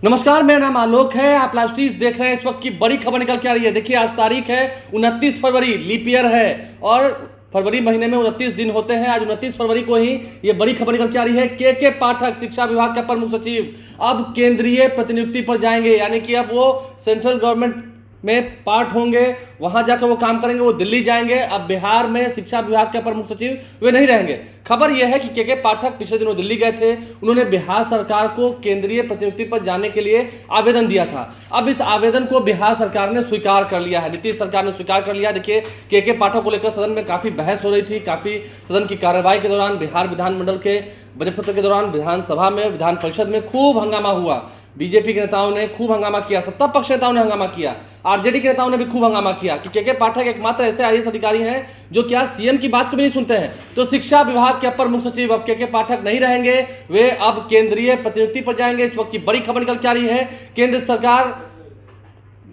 नमस्कार, मेरा नाम आलोक है। आप लाइव स्ट्रीज देख रहे हैं। इस वक्त की बड़ी खबर निकल के आ रही है। देखिए, आज तारीख है 29 फरवरी, लीप ईयर है और फरवरी महीने में 29 दिन होते हैं। आज 29 फरवरी को ही ये बड़ी खबर निकल के आ रही है। के पाठक शिक्षा विभाग के अपर मुख्य सचिव अब केंद्रीय प्रतिनियुक्ति पर जाएंगे, यानी कि अब वो सेंट्रल गवर्नमेंट में पार्ट होंगे, वहां जाकर वो काम करेंगे। वो दिल्ली जाएंगे। अब बिहार में शिक्षा विभाग के अपर मुख्य सचिव वे नहीं रहेंगे। खबर यह है कि के पाठक पिछले दिनों दिल्ली गए थे। उन्होंने बिहार सरकार को केंद्रीय प्रतिनियुक्ति पर जाने के लिए आवेदन दिया था। अब इस आवेदन को बिहार सरकार ने स्वीकार कर लिया है, नीतीश सरकार ने स्वीकार कर लिया। देखिए, के पाठक को लेकर सदन में काफी बहस हो रही थी। काफी सदन की कार्यवाही के दौरान, बिहार विधानमंडल के बजट सत्र के दौरान, विधानसभा में, विधान परिषद में खूब हंगामा हुआ। बीजेपी के नेताओं ने खूब हंगामा किया, सत्ता पक्ष नेताओं ने हंगामा किया, आरजेडी के नेताओं ने भी खूब हंगामा किया कि के पाठक एकमात्र ऐसे आईएएस अधिकारी हैं जो क्या सीएम की बात को भी नहीं सुनते हैं। तो शिक्षा विभाग के अपर मुख्य सचिव अब के पाठक नहीं रहेंगे, वे अब केंद्रीय प्रतिनियुक्ति पर जाएंगे। इस वक्त की बड़ी खबर निकल के आ रही है। केंद्र सरकार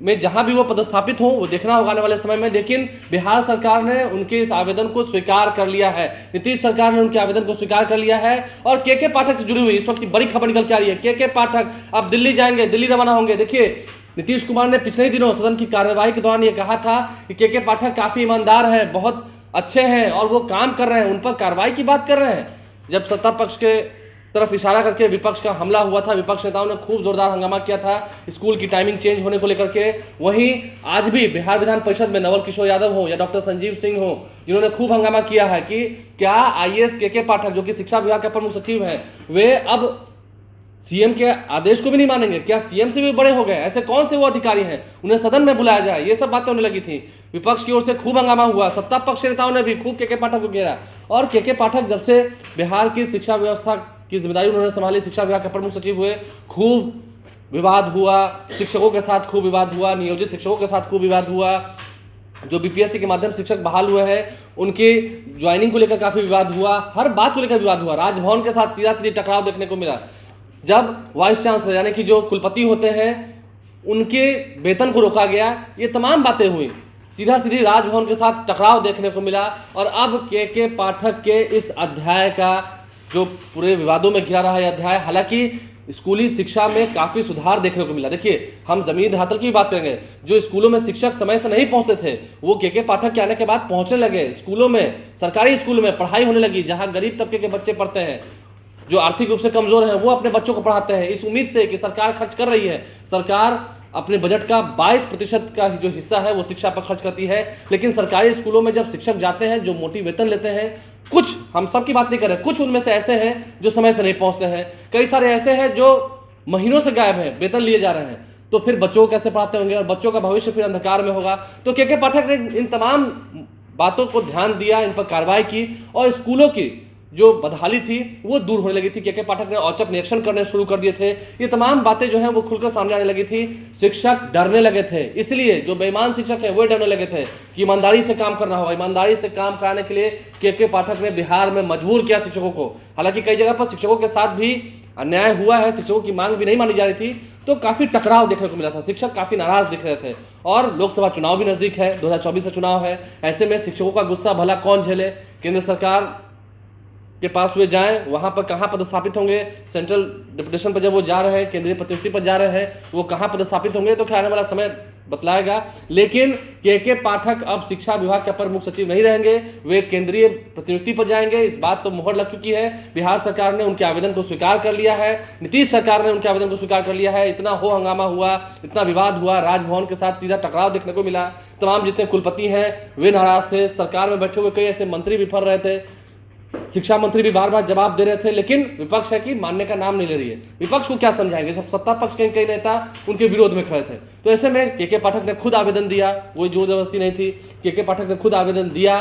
में जहां भी वो पदस्थापित हों, वो देखना होगा आने वाले समय में, लेकिन बिहार सरकार ने उनके इस आवेदन को स्वीकार कर लिया है। नीतीश सरकार ने उनके आवेदन को स्वीकार कर लिया है और के पाठक से जुड़ी हुई इस वक्त की बड़ी खबर निकल के आ रही है। के पाठक अब दिल्ली जाएंगे, दिल्ली रवाना होंगे। देखिए, नीतीश कुमार ने पिछले ही दिनों सदन की कार्यवाही के दौरान ये कहा था कि के पाठक काफी ईमानदार हैं, बहुत अच्छे हैं और वो काम कर रहे हैं, उन पर कार्रवाई की बात कर रहे हैं। जब सत्ता पक्ष के तरफ इशारा करके विपक्ष का हमला हुआ था, विपक्ष नेताओं ने खूब जोरदार हंगामा किया था स्कूल की टाइमिंग चेंज होने को लेकर के। वहीं आज भी बिहार विधान परिषद में नवल किशोर यादव हो या डॉक्टर संजीव सिंह हो, जिन्होंने खूब हंगामा किया है कि क्या आईएएस के पाठक, जो कि शिक्षा विभाग के अपर मुख्य सचिव हैं, वे अब सीएम के आदेश को भी नहीं मानेंगे। क्या सीएम से भी बड़े हो गए? ऐसे कौन से वो अधिकारी हैं, उन्हें सदन में बुलाया जाए? ये सब बातें होने लगी थी। विपक्ष की ओर से खूब हंगामा हुआ, सत्ता पक्ष नेताओं ने भी खूब के पाठक को घेरा। और के पाठक जब से बिहार की शिक्षा व्यवस्था की जिम्मेदारी उन्होंने संभाली, शिक्षा विभाग के अपर मुख्य सचिव हुए, खूब विवाद हुआ। शिक्षकों के साथ खूब विवाद हुआ, नियोजित शिक्षकों के साथ खूब विवाद हुआ। जो बीपीएससी के माध्यम से शिक्षक बहाल हुए हैं, उनकी ज्वाइनिंग को लेकर काफी विवाद हुआ। हर बात को लेकर विवाद हुआ। राजभवन के साथ सीधा सीधी टकराव देखने को मिला। जब वाइस चांसलर यानी कि जो कुलपति होते हैं, उनके वेतन को रोका गया, ये तमाम बातें हुई। सीधा सीधी राजभवन के साथ टकराव देखने को मिला। और अब के पाठक के इस अध्याय का, जो पूरे विवादों में घिरा रहा है अध्याय, हालांकि स्कूली शिक्षा में काफ़ी सुधार देखने को मिला। देखिए, हम जमीन धरातल की बात करेंगे। जो स्कूलों में शिक्षक समय से नहीं पहुंचते थे, वो के पाठक के आने के बाद पहुंचने लगे। स्कूलों में, सरकारी स्कूलों में पढ़ाई होने लगी। जहां गरीब तबके के बच्चे पढ़ते हैं, जो आर्थिक रूप से कमजोर हैं, वो अपने बच्चों को पढ़ाते हैं इस उम्मीद से कि सरकार खर्च कर रही है। सरकार अपने बजट का 22% का जो हिस्सा है वो शिक्षा पर खर्च करती है। लेकिन सरकारी स्कूलों में जब शिक्षक जाते हैं, जो मोटी वेतन लेते हैं, कुछ, हम सब की बात नहीं कर रहे, कुछ उनमें से ऐसे हैं जो समय से नहीं पहुंचते हैं। कई सारे ऐसे हैं जो महीनों से गायब हैं, वेतन लिए जा रहे हैं। तो फिर बच्चों को कैसे पढ़ाते होंगे और बच्चों का भविष्य फिर अंधकार में होगा। तो के पाठक ने इन तमाम बातों को ध्यान दिया, इन पर कार्रवाई की और स्कूलों की जो बदहाली थी वो दूर होने लगी थी। के पाठक ने औचक निरीक्षण करने शुरू कर दिए थे। ये तमाम बातें जो हैं वो खुलकर सामने आने लगी थी। शिक्षक डरने लगे थे, इसलिए जो बेईमान शिक्षक हैं वो डरने लगे थे कि ईमानदारी से काम करना होगा। ईमानदारी से काम कराने के लिए के पाठक ने बिहार में मजबूर किया शिक्षकों को। हालांकि कई जगह पर शिक्षकों के साथ भी अन्याय हुआ है, शिक्षकों की मांग भी नहीं मानी जा रही थी, तो काफी टकराव देखने को मिला था। शिक्षक काफी नाराज दिख रहे थे। और लोकसभा चुनाव भी नजदीक है, 2024 में चुनाव है। ऐसे में शिक्षकों का गुस्सा भला कौन झेले? केंद्र सरकार के पास वे जाएं, वहां पर कहां पदस्थापित होंगे? सेंट्रल डिप्यूटेशन पर जब वो जा रहे हैं, केंद्रीय प्रतिनियुक्ति पर जा रहे हैं, वो कहां पदस्थापित होंगे, तो क्या आने वाला समय बतलाएगा। लेकिन के पाठक अब शिक्षा विभाग के अपर मुख्य सचिव नहीं रहेंगे, वे केंद्रीय प्रतिनियुक्ति पर जाएंगे। इस बात तो मुहर लग चुकी है। बिहार सरकार ने उनके आवेदन को स्वीकार कर लिया है, नीतीश सरकार ने उनके आवेदन को स्वीकार कर लिया है। इतना हो हंगामा हुआ, इतना विवाद हुआ, राजभवन के साथ सीधा टकराव देखने को मिला। तमाम जितने कुलपति हैं वे नाराज थे। सरकार में बैठे हुए कई ऐसे मंत्री भी फर रहे थे, शिक्षा मंत्री भी बार बार जवाब दे रहे थे, लेकिन विपक्ष है कि मानने का नाम नहीं ले रही है। विपक्ष को क्या समझाएंगे? सब सत्ता पक्ष के कई नेता उनके विरोध में खड़े थे। तो ऐसे में के पाठक ने खुद आवेदन दिया, कोई जोर जबरदस्ती नहीं थी। के पाठक ने खुद आवेदन दिया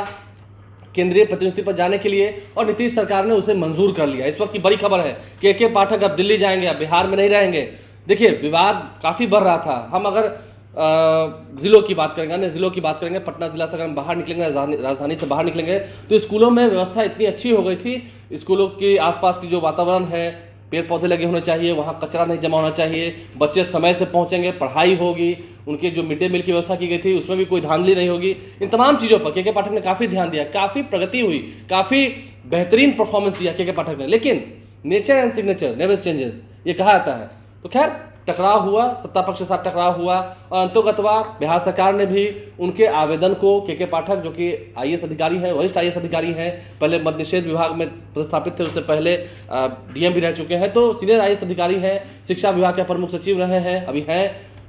केंद्रीय प्रतिनियुक्ति पर जाने के लिए और नीतीश सरकार ने उसे मंजूर कर लिया। इस वक्त की बड़ी खबर है के पाठक अब दिल्ली जाएंगे, अब बिहार में नहीं रहेंगे। देखिए, विवाद काफी बढ़ रहा था। हम अगर जिलों की बात करेंगे, अन्य जिलों की बात करेंगे, पटना जिला से अगर हम बाहर निकलेंगे, राजधानी से बाहर निकलेंगे, तो स्कूलों में व्यवस्था इतनी अच्छी हो गई थी। स्कूलों के आसपास की जो वातावरण है, पेड़ पौधे लगे होने चाहिए, वहाँ कचरा नहीं जमा होना चाहिए, बच्चे समय से पहुँचेंगे, पढ़ाई होगी, उनके जो मिड डे मील की व्यवस्था की गई थी उसमें भी कोई धांधली नहीं होगी। इन तमाम चीज़ों पर के पाठक ने काफ़ी ध्यान दिया, काफ़ी प्रगति हुई, काफ़ी बेहतरीन परफॉर्मेंस दिया के पाठक ने। लेकिन nature and signature never changes, ये कहा जाता है। तो खैर टकराव हुआ, सत्ता पक्ष के साथ टकराव हुआ और अंतोगत्वा बिहार सरकार ने भी उनके आवेदन को के पाठक जो कि आईएएस अधिकारी हैं, वरिष्ठ आईएएस अधिकारी हैं, पहले मद्य निषेध विभाग में पदस्थापित थे, उससे पहले डीएम भी रह चुके हैं, तो सीनियर आईएएस अधिकारी हैं, शिक्षा विभाग के प्रमुख सचिव रहे हैं, अभी हैं,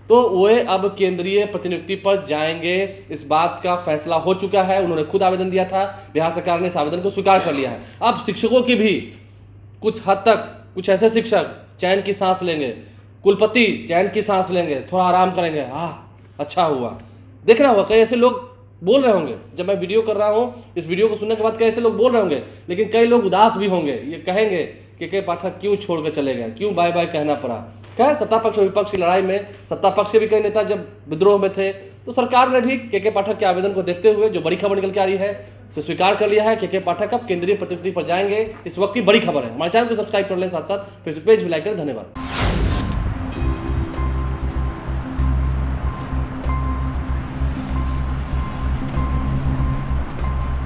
तो वे अब केंद्रीय प्रतिनियुक्ति पर जाएंगे। इस बात का फैसला हो चुका है, उन्होंने खुद आवेदन दिया था, बिहार सरकार ने इस आवेदन को स्वीकार कर लिया है। अब शिक्षकों की भी कुछ हद तक कुछ ऐसे शिक्षक चैन की सांस लेंगे, कुलपति चैन की सांस लेंगे, थोड़ा आराम करेंगे, अच्छा हुआ। देखना होगा, कई ऐसे लोग बोल रहे होंगे, जब मैं वीडियो कर रहा हूँ, इस वीडियो को सुनने के बाद कई ऐसे लोग बोल रहे होंगे, लेकिन कई लोग उदास भी होंगे, ये कहेंगे के पाठक क्यों छोड़ कर चले गए, क्यों बाय बाय कहना पड़ा। खैर, सत्ता पक्ष और विपक्ष की लड़ाई में सत्ता पक्ष के भी कई नेता जब विद्रोह में थे, तो सरकार ने भी के पाठक के आवेदन को देखते हुए जो बड़ी खबर निकल के आ रही है उसे स्वीकार कर लिया है। के पाठक अब केंद्रीय प्रतिनियुक्ति पर जाएंगे। इस वक्त की बड़ी खबर है। हमारे चैनल को सब्सक्राइब कर लें, साथ साथ फेसबुक पेज भी लाइक करें। धन्यवाद।